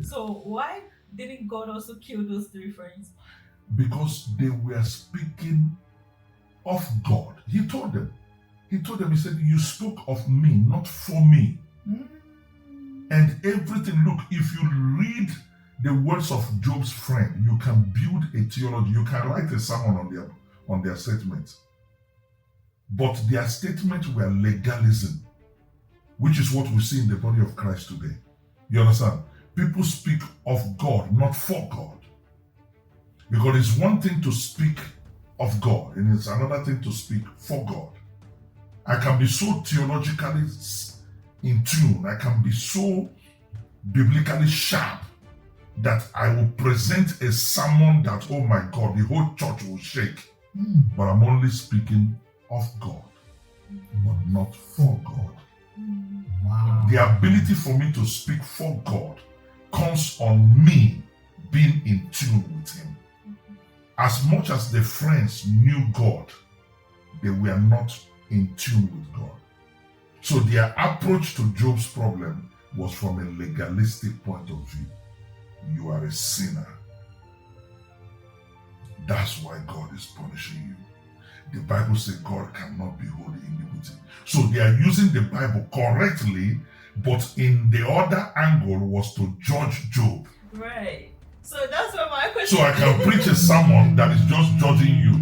So why didn't God also kill those three friends? Because they were speaking of God. He told them, he said, you spoke of me, not for me. And everything, look, if you read the words of Job's friend, you can build a theology, you can write a sermon on their statements. But their statements were legalism, which is what we see in the body of Christ today. You understand? People speak of God, not for God. Because it's one thing to speak of God, and it's another thing to speak for God. I can be so theologically in tune, I can be so biblically sharp that I will present a sermon that, oh my God, the whole church will shake. But I'm only speaking of God, but not for God. Wow. The ability for me to speak for God comes on me being in tune with Him. As much as the friends knew God, they were not in tune with God. So their approach to Job's problem was from a legalistic point of view. You are a sinner. That's why God is punishing you. The Bible says God cannot behold iniquity. So they are using the Bible correctly, but in the other angle was to judge Job. Right. So that's what my question. So I can preach a sermon that is just judging you.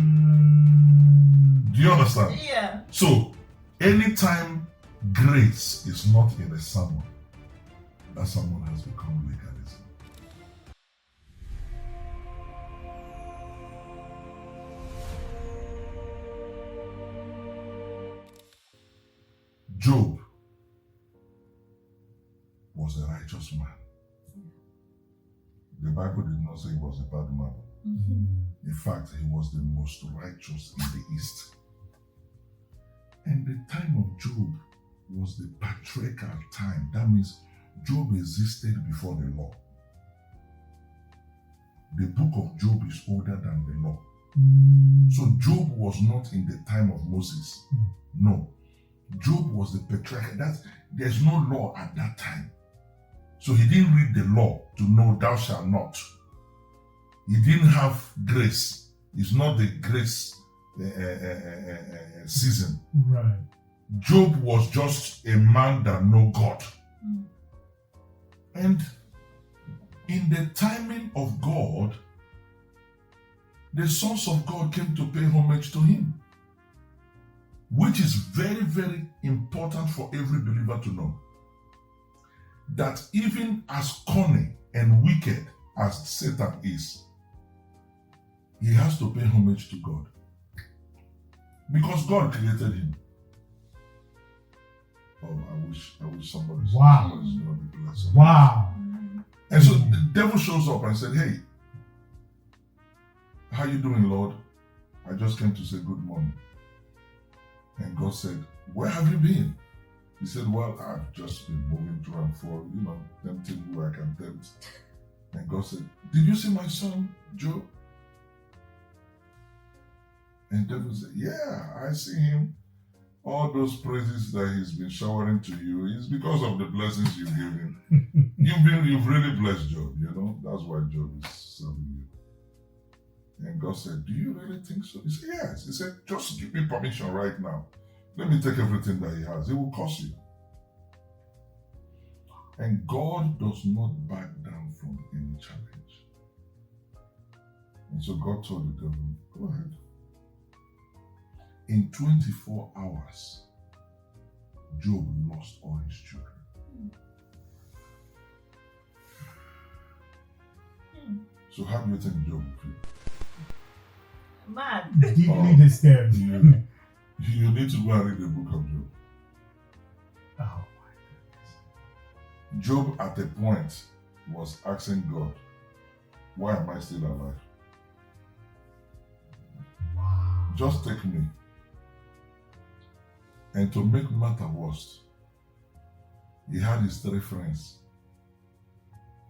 Do you understand? Yeah. So anytime grace is not in a sermon, that sermon has become legalism. Job was a righteous man. The Bible did not say he was a bad man. In fact, he was the most righteous in the East. And the time of Job was the patriarchal time. That means Job existed before the law. The book of Job is older than the law. So Job was not in the time of Moses. No. Job was the patriarch. There's no law at that time. So he didn't read the law to know thou shalt not. He didn't have grace. It's not the grace season. Right. Job was just a man that knew God. And in the timing of God, the sons of God came to pay homage to him, which is very, very important for every believer to know. That even as cunning and wicked as Satan is, he has to pay homage to God. Because God created him. Oh, I wish somebody's going to be blessed. Wow. And so the devil shows up and said, hey, how you doing, Lord? I just came to say good morning. And God said, where have you been? He said, well, I've just been moving to and fro, tempting who I can tempt. And God said, did you see my son, Job? And the devil said, yeah, I see him. All those praises that he's been showering to you is because of the blessings you give him. You've really blessed Job, That's why Job is serving you. And God said, do you really think so? He said, yes. He said, just give me permission right now. Let me take everything that he has. It will cost you. And God does not back down from any challenge. And so God told the devil, go ahead. In 24 hours, Job lost all his children. So how do you think Job will feel? Mad. Deeply disturbed. You need to go and read the book of Job. Oh my goodness. Job at a point was asking God, why am I still alive? Wow. Just take me. And to make matter worse, he had his three friends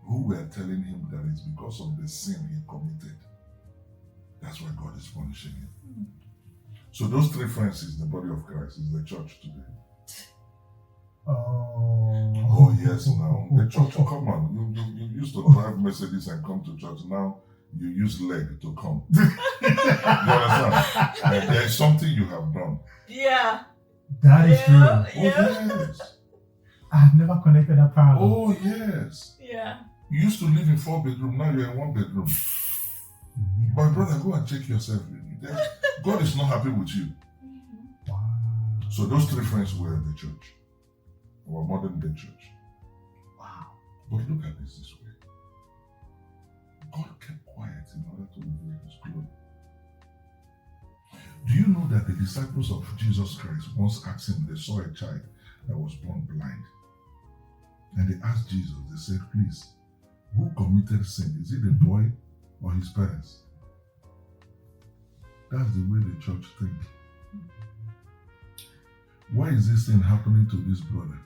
who were telling him that it's because of the sin he committed. That's why God is punishing him. So those three friends is the body of Christ, is the church today. Oh. Oh yes, now. The church, come on. You used to drive Mercedes and come to church. Now you use leg to come. You understand? There is something you have done. Yeah. That is true. Oh, Yeah. yes. I've never connected that parallel. Oh, yes. Yeah. You used to live in 4 bedroom. Now you're in 1 bedroom. Yeah. But brother, go and check yourself. God is not happy with you. Wow. So those 3 friends were the church. Our modern day church. Wow. But look at this way. God kept quiet in order to reveal his glory. Do you know that the disciples of Jesus Christ once asked him, they saw a child that was born blind. And they asked Jesus, they said, please, who committed sin? Is it the boy or his parents? That's the way the church thinks. Why is this thing happening to this brother?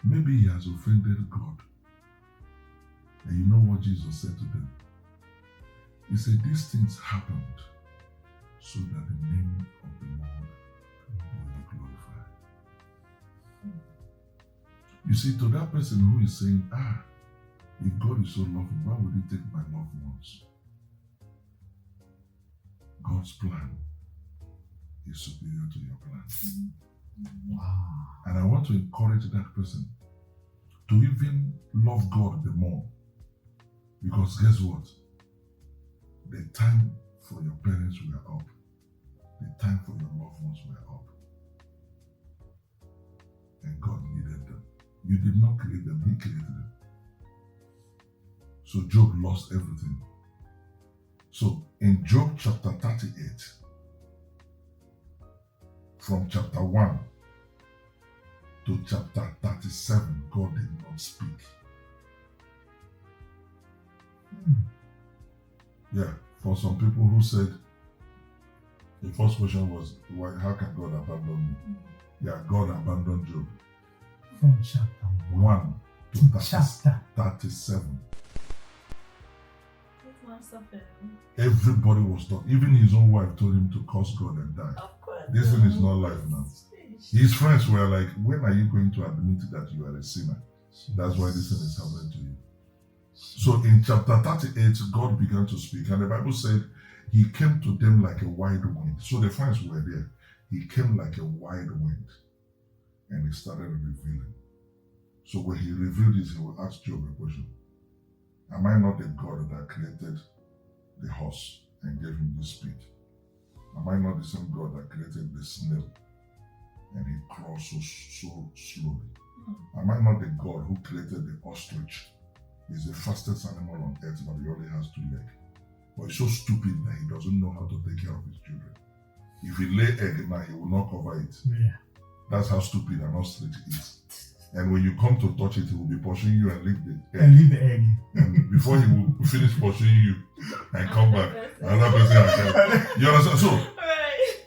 Maybe he has offended God. And you know what Jesus said to them? He said, these things happened so that the name of the Lord will be glorified. You see, to that person who is saying, if God is so loving, why would he take my loved ones? God's plan is superior to your plan. Wow. And I want to encourage that person to even love God the more. Because guess what? The time for your parents were up. The time for your loved ones were up. And God needed them. You did not create them, he created them. So Job lost everything. So in Job chapter 38, from chapter 1 to chapter 37, God did not speak. Yeah, for some people who said, the first question was, how can God abandon me? Yeah, God abandoned Job. From chapter 1 to chapter 37. Everybody Everybody was done. Even his own wife told him to curse God and die. Of course. This thing is not life now. His friends were like, when are you going to admit that you are a sinner? That's why this thing is happening to you. So in chapter 38, God began to speak. And the Bible said, he came to them like a wide wind. So the friends were there. He came like a wide wind. And he started revealing. So when he revealed this, he will ask Job a question. Am I not the God that created the horse and gave him the speed? Am I not the same God that created the snail and he crawls so slowly? Am I not the God who created the ostrich? He's the fastest animal on earth, but he only has 2 legs. But he's so stupid that he doesn't know how to take care of his children. If he lay egg now, he will not cover it. Yeah. That's how stupid an ostrich is. And when you come to touch it, he will be pursuing you and leave the egg. And leave the egg. And before he will finish pursuing you and come back, another person again. You understand?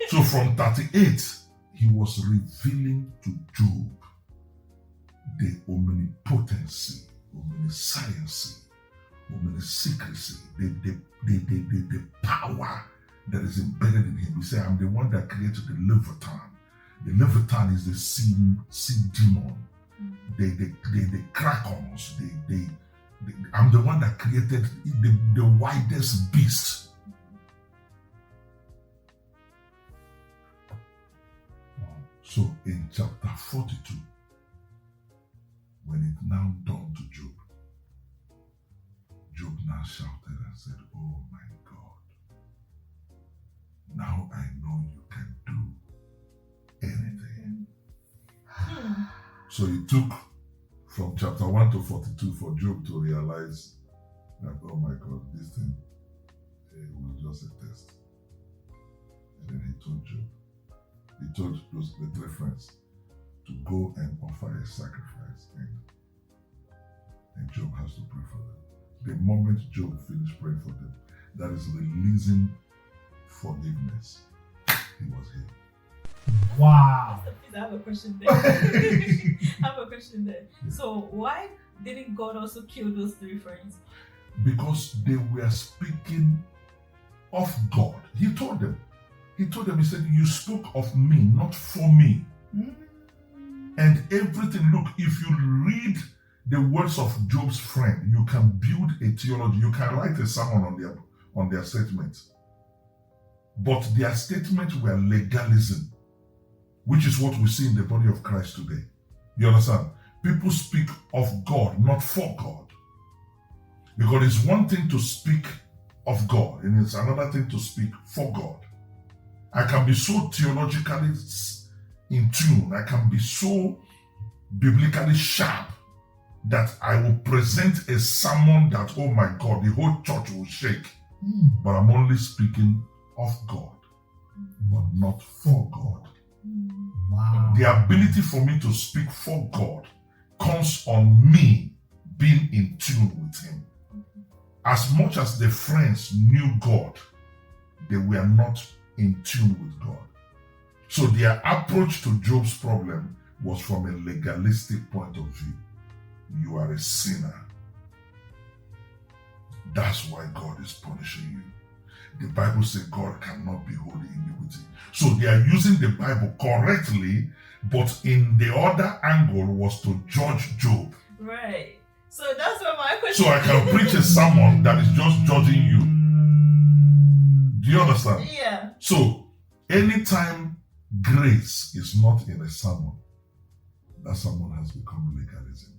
So from 38, he was revealing to Job the omnipotency, omnisciency, omnisecrecy, the power that is embedded in him. He said, I'm the one that created the Leviathan. The Leviathan is the sea demon. The krakens, I'm the one that created the widest beast. So in chapter 42, when it now dawned to Job, Job now shouted and said, oh my God, now I know you can do anything. So it took from chapter 1 to 42 for Job to realize that, oh my God, this thing, it was just a test. And then he told Job, the 3 friends to go and offer a sacrifice, and Job has to pray for them. The moment Job finished praying for them, that is releasing forgiveness, he was healed. Wow. I have a question there. Yeah. So why didn't God also kill those 3 friends? Because they were speaking of God. He told them, he said, you spoke of me, not for me. And everything, look, if you read the words of Job's friend, you can build a theology, you can write a sermon on their statements. But their statements were legalism, which is what we see in the body of Christ today. You understand? People speak of God, not for God. Because it's one thing to speak of God, and it's another thing to speak for God. I can be so theologically in tune, I can be so biblically sharp that I will present a sermon that, oh my God, the whole church will shake. But I'm only speaking of God, but not for God. Wow. The ability for me to speak for God comes on me being in tune with Him. As much as the friends knew God, they were not in tune with God. So their approach to Job's problem was from a legalistic point of view. You are a sinner. That's why God is punishing you. The Bible says God cannot behold iniquity. So they are using the Bible correctly, but in the other angle was to judge Job. Right. So that's what my question. So I can preach a sermon that is just judging you. Do you understand? Yeah. So anytime grace is not in a sermon, that sermon has become legalism.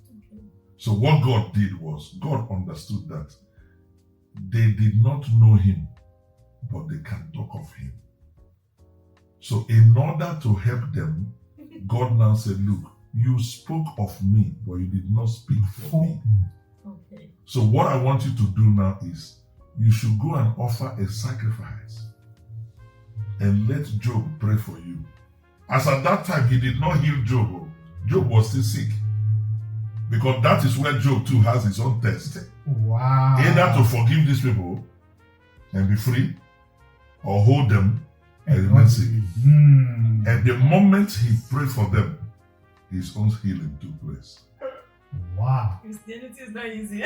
Okay. So what God did was, God understood that they did not know Him, but they can talk of Him. So in order to help them, God now said, look, you spoke of me, but you did not speak for me. Okay. So what I want you to do now is, you should go and offer a sacrifice and let Job pray for you. As at that time, he did not heal Job. Job was still sick. Because that is where Job too has his own test. Wow. Either to forgive these people and be free, or hold them and remain sick. And the moment he prayed for them, his own healing took place. Wow. Christianity is not easy.